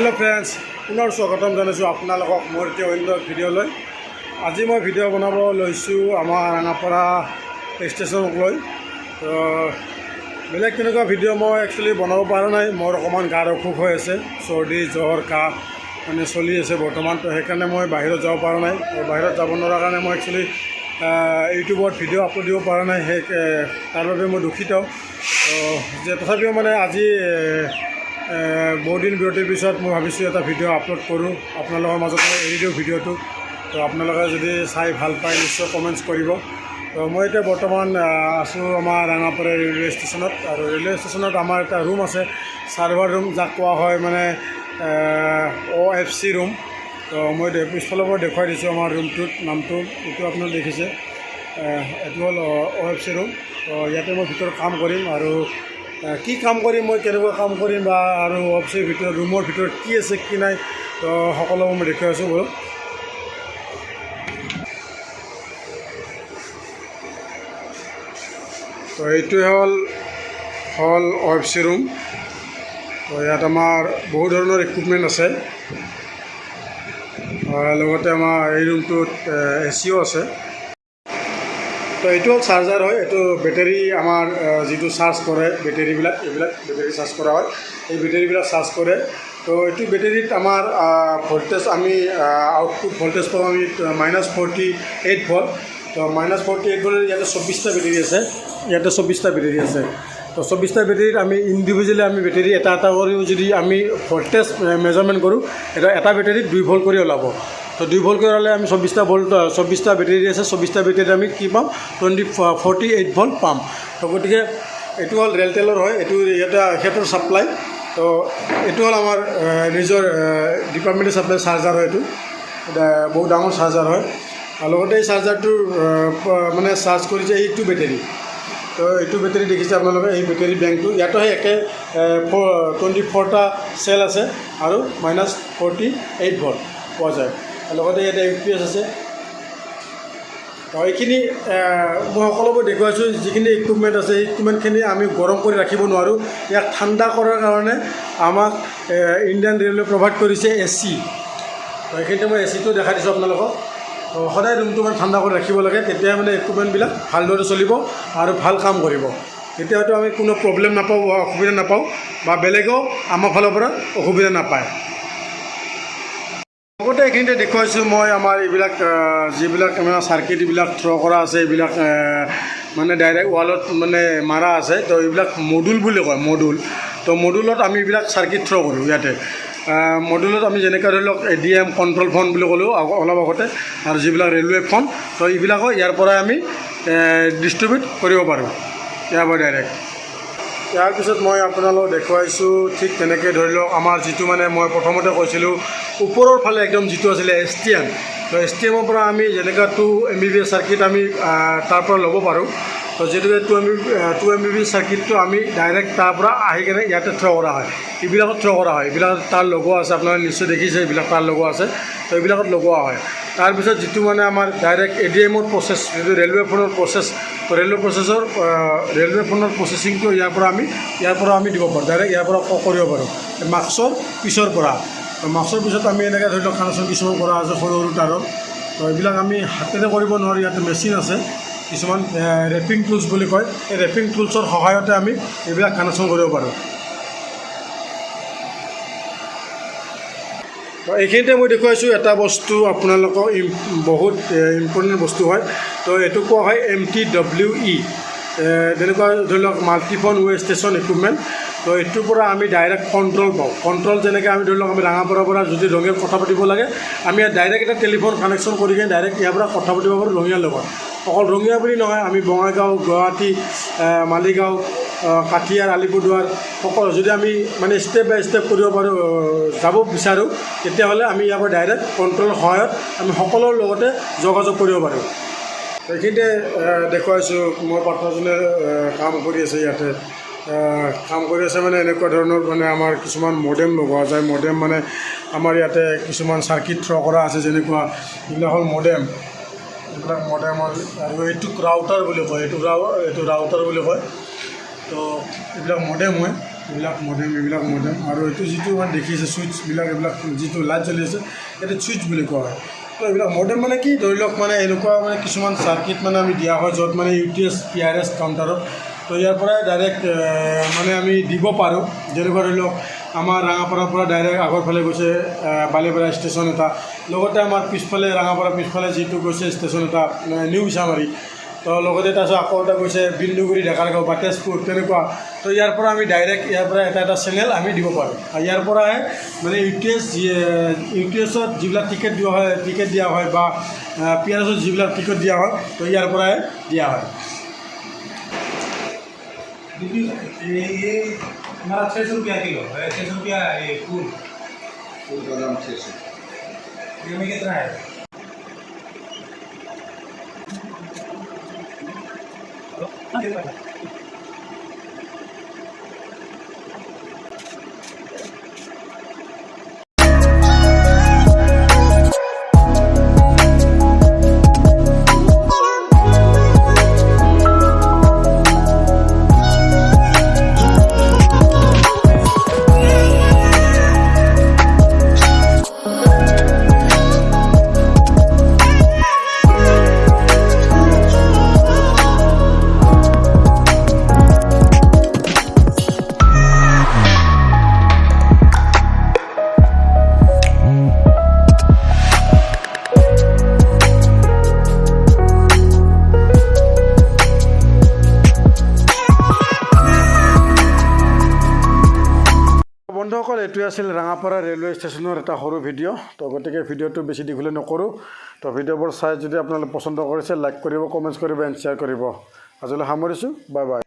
Hello friends पुनः स्वागतम जानाइছোঁ আপোনালোকক মোৰ এটা অন্য ভিডিঅ'লৈ। আজি মই ভিডিঅ' বনাব লৈছোঁ আমাৰ ৰাঙাপাৰা ষ্টেচনক লৈ। তো বেলেগ তেনেকুৱা ভিডিঅ' মই একচুৱেলি বনাব পৰা নাই, মোৰ অকণমান গাৰ অসুখ হৈ আছে, চৰ্দি জ্বৰ কাহ মানে চলি আছে বৰ্তমান। তো সেইকাৰণে মই বাহিৰত যাব পৰা নাই। বাহিৰত যাব নোৱাৰাৰ কাৰণে মই একচুৱেলি ইউটিউবত ভিডিঅ' আপলোড দিব পৰা নাই, তাৰ বাবে মই দুখিত। যে তথাপিও মানে আজি বহুদিন বিৰতিৰ পিছত মই ভাবিছোঁ এটা ভিডিঅ' আপলোড কৰোঁ, আপোনালোকৰ মাজত মই এৰি দিওঁ ভিডিঅ'টো। তো আপোনালোকে যদি চাই ভাল পায় নিশ্চয় কমেণ্টছ কৰিব। তো মই এতিয়া বৰ্তমান আছোঁ আমাৰ ৰাঙাপাৰা ৰেলৱে ষ্টেচনত, আৰু ৰেলৱে ষ্টেচনত আমাৰ এটা ৰুম আছে, ছাৰ্ভাৰ ৰুম, যাক কোৱা হয় মানে OFC ৰুম। তো মই পিছফালৰ পৰা দেখুৱাই দিছোঁ আমাৰ ৰুমটোত নামটো, এইটো আপোনালোকে দেখিছে, এইটো হ'ল OFC ৰুম। তো ইয়াতে মই ভিতৰত কাম কৰিম, আৰু কি কাম কৰিম, মই কেনেকুৱা কাম কৰিম, বা আৰু অফিচৰ ভিতৰত ৰুমৰ ভিতৰত কি আছে কি নাই, তো সকলোবোৰ মই দেখুৱাই আছোঁ বাৰু। তো এইটোৱে হ'ল OFC ৰুম। তো ইয়াত আমাৰ বহু ধৰণৰ ইকুইপমেণ্ট আছে, লগতে আমাৰ এই ৰুমটোত ACও আছে। তো এইটো হ'ল চাৰ্জাৰ হয়, এইটো বেটেৰী আমাৰ যিটো চাৰ্জ কৰে বেটেৰীবিলাক, এইবিলাক বেটেৰী চাৰ্জ কৰা হয়, এই বেটেৰীবিলাক চাৰ্জ কৰে। তো এইটো বেটেৰীত আমাৰ ভল্টেজ আমি আউটপুট ভল্টেজ পাওঁ আমি -48 ভল্ট। তো -48 ভল্ট ইয়াতে 24টা বেটেৰী আছে, ইয়াতে 24টা বেটেৰী আছে। তো 24টা বেটেৰীত আমি ইণ্ডিভিজুৱেলি আমি বেটেৰী এটা কৰিও যদি আমি ভল্টেজ মেজাৰমেণ্ট কৰোঁ, এটা বেটেৰীত 2 ভল্ট কৰি ওলাব। তো 2 ভল্ট কৰি হ'লে আমি 24টা বেটেৰী আছে, 24টা বেটেৰীত আমি কি পাম, 48 ভল্ট পাম। তো গতিকে এইটো হ'ল ৰেলটেলৰ হয়, এইটো ইয়াতে সিহঁতৰ ছাপ্লাই। তো এইটো হ'ল আমাৰ নিজৰ ডিপাৰ্টমেণ্টেল ছাপ্লাই চাৰ্জাৰ হয়, এইটো বহুত ডাঙৰ চাৰ্জাৰ হয়। আৰু লগতে এই চাৰ্জাৰটোৰ মানে চাৰ্জ কৰিছে এইটো বেটেৰী। তো এইটো বেটেৰী দেখিছে আপোনালোকে, এই বেটেৰী বেংকটো ইয়াতো সেই একে 24টা চেল আছে, আৰু -48 ভল্ট পোৱা যায়। লগতে ইয়াতে UPS আছে। এইখিনি মই সকলোবোৰ দেখুৱাইছোঁ, যিখিনি ইকুইপমেণ্ট আছে এই ইকুইপমেণ্টখিনি আমি গৰম কৰি ৰাখিব নোৱাৰোঁ। ইয়াক ঠাণ্ডা কৰাৰ কাৰণে আমাক ইণ্ডিয়ান ৰেলৱে প্ৰভাইড কৰিছে AC। তো এইখিনিতে মই ACটো দেখাই দিছোঁ আপোনালোকক। সদায় ৰুমটো মানে ঠাণ্ডা কৰি ৰাখিব লাগে, তেতিয়া মানে ইকুইপমেণ্টবিলাক ভালদৰে চলিব আৰু ভাল কাম কৰিব। তেতিয়া হয়তো আমি কোনো প্ৰব্লেম নাপাওঁ বা অসুবিধা নাপাওঁ, বা বেলেগেও আমাৰ ফালৰ পৰা অসুবিধা নাপায়। লগতে এইখিনিতে দেখুৱাইছোঁ মই আমাৰ এইবিলাক যিবিলাক আমাৰ চাৰ্কিট এইবিলাক থ্ৰ' কৰা আছে, এইবিলাক মানে ডাইৰেক্ট ৱালত মানে মাৰা আছে। তো এইবিলাক মডুল বুলি কয়, মডুল। তো মডুলত আমি এইবিলাক চাৰ্কিট থ্ৰ' কৰোঁ ইয়াতে। মডুলত আমি যেনেকৈ ধৰি লওক ADM কণ্ট্ৰল ফোন বুলি ক'লোঁ অলপ আগতে, আৰু যিবিলাক ৰেলৱে ফোন, তো এইবিলাকো ইয়াৰ পৰাই আমি ডিষ্ট্ৰিবিউট কৰিব পাৰোঁ, ইয়াৰ পৰা ডাইৰেক্ট। ইয়াৰ পিছত মই আপোনালোকক দেখুৱাইছোঁ ঠিক তেনেকৈ ধৰি লওক আমাৰ যিটো মানে মই প্ৰথমতে কৈছিলোঁ ওপৰৰ ফালে একদম যিটো আছিলে STM। তো STMৰ পৰা আমি যেনেকৈ 2 MBPS চাৰ্কিট আমি তাৰ পৰা ল'ব পাৰোঁ। তো যিহেতুকে 2 MBPS চাৰ্কিটটো আমি ডাইৰেক্ট তাৰ পৰা আহি কেনে ইয়াতে থ্ৰ' কৰা হয়, এইবিলাকত থ্ৰ' কৰা হয়। এইবিলাক তাৰ লগোৱা আছে, আপোনালোকে নিশ্চয় দেখিছে, এইবিলাক তাৰ লগোৱা আছে। তো এইবিলাকত লগোৱা হয়। তাৰপিছত যিটো মানে আমাৰ ডাইৰেক্ট ADMৰ প্ৰচেছ, যিটো ৰেলৱে ফোনৰ প্ৰচেছ, তো ৰেলৱে ফোনৰ প্ৰচেছিংটো ইয়াৰ পৰা আমি দিব পাৰোঁ, ডাইৰেক্ট ইয়াৰ পৰা কৰিব পাৰোঁ, মাস্কৰ পিছৰ পৰা। তো মাস্কৰ পিছত আমি এনেকৈ ধৰি লওক কানেকশ্যন কিছুমান কৰা আছে সৰু সৰু তাৰৰ। তো এইবিলাক আমি হাতেৰে কৰিব নোৱাৰোঁ, ইয়াতে মেচিন আছে কিছুমান, ৰেপিং টুলছ বুলি কয়, এই ৰেপিং টুলছৰ সহায়তে আমি এইবিলাক কানেকশ্যন কৰিব পাৰোঁ। তো এইখিনিতে মই দেখুৱাইছোঁ এটা বস্তু আপোনালোকক বহুত ইম্পৰ্টেণ্ট বস্তু হয়। তো এইটো কোৱা হয় MTWE, তেনেকুৱা ধৰি লওক মাল্টিফোন ৱে ষ্টেচন ইকুইপমেণ্ট। তো এইটোৰ পৰা আমি ডাইৰেক্ট কণ্ট্ৰল পাওঁ। কণ্ট্ৰল যেনেকৈ আমি ধৰি লওক আমি ৰাঙাপাৰাৰ পৰা যদি ৰঙিয়াত কথা পাতিব লাগে, আমি ইয়াত ডাইৰেক্ট এটা টেলিফোন কানেকশ্যন কৰি কিনে ডাইৰেক্ট ইয়াৰ পৰা কথা পাতিব পাৰোঁ ৰঙিয়াৰ লগত। অকল ৰঙিয়া বুলি নহয়, আমি বঙাইগাঁও, গুৱাহাটী, মালিগাঁও, কাঠিয়াৰ, আলিপুৰদুৱাৰ সকলো যদি আমি মানে ষ্টেপ বাই ষ্টেপ কৰিব পাৰোঁ, যাব বিচাৰোঁ, তেতিয়াহ'লে আমি ইয়াৰ পৰা ডাইৰেক্ট কণ্ট্ৰলৰ সহায়ত আমি সকলোৰ লগতে যোগাযোগ কৰিব পাৰোঁ। এইখিনিতে দেখুৱাইছোঁ মোৰ পাৰ্টনাৰজনে কাম কৰি আছে ইয়াতে। কাম কৰি আছে মানে এনেকুৱা ধৰণৰ মানে আমাৰ কিছুমান মডেম লগোৱা যায়। মডেম মানে আমাৰ ইয়াতে কিছুমান চাৰ্কিট থ্ৰ' কৰা আছে, যেনেকুৱা এইবিলাক হ'ল মডেম, এইবিলাক মডেমৰ, আৰু এইটোক ৰাউটাৰ বুলি কয়, এইটো ৰাউটাৰ বুলি কয়। তো এইবিলাক মডেম হয়। এইবিলাক মডেম আৰু এইটো যিটো মানে দেখিছে ছুইচবিলাক এইবিলাক যিটো লাইট জ্বলি আছে এইটো ছুইচ বুলি কোৱা হয়। তো এইবিলাক মডেম মানে কি ধৰি লওক মানে এনেকুৱা মানে কিছুমান চাৰ্কিট মানে আমি দিয়া হয় য'ত মানে UTS PRS কাউণ্টাৰত, তো ইয়াৰ পৰাই ডাইৰেক্ট মানে আমি দিব পাৰোঁ। যেনেকুৱা ধৰি লওক আমাৰ ৰাঙাপাৰাৰ পৰা ডাইৰেক্ট আগৰ ফালে গৈছে বালিপাৰা ষ্টেচন এটা, লগতে আমাৰ পিছফালে ৰাঙাপাৰা পিছফালে যিটো গৈছে ষ্টেচন এটা নিউ ইছামাৰী, তো লগতে তাৰপিছত আকৌ এটা গৈছে বিন্দুগুৰি ডেকাৰগাঁও বা তেজপুৰ তেনেকুৱা। তো ইয়াৰ পৰা আমি ডাইৰেক্ট ইয়াৰ পৰা এটা চেনেল আমি দিব পাৰোঁ। আৰু ইয়াৰ পৰাই মানে UTSত যিবিলাক টিকেট দিয়া হয় বা PRSত যিবিলাক টিকেট দিয়া হয়, তো ইয়াৰ পৰাই দিয়া হয়। ये हमारा 600 रुपया किलो है, 600 रुपया ये फूल का दाम 600। ये में कितना है? বন্ধুসকল, এইটোৱে আছিল ৰাঙাপাৰা ৰেলৱে ষ্টেচনৰ এটা সৰু ভিডিঅ'। তো গতিকে ভিডিঅ'টো বেছি দীঘলীয়া নকৰোঁ। তো ভিডিঅ'বোৰ চাই যদি আপোনালোকে পচন্দ কৰিছে লাইক কৰিব, কমেণ্টছ কৰিব এণ্ড শ্বেয়াৰ কৰিব। আজিলৈ সামৰিছোঁ, বাই বাই।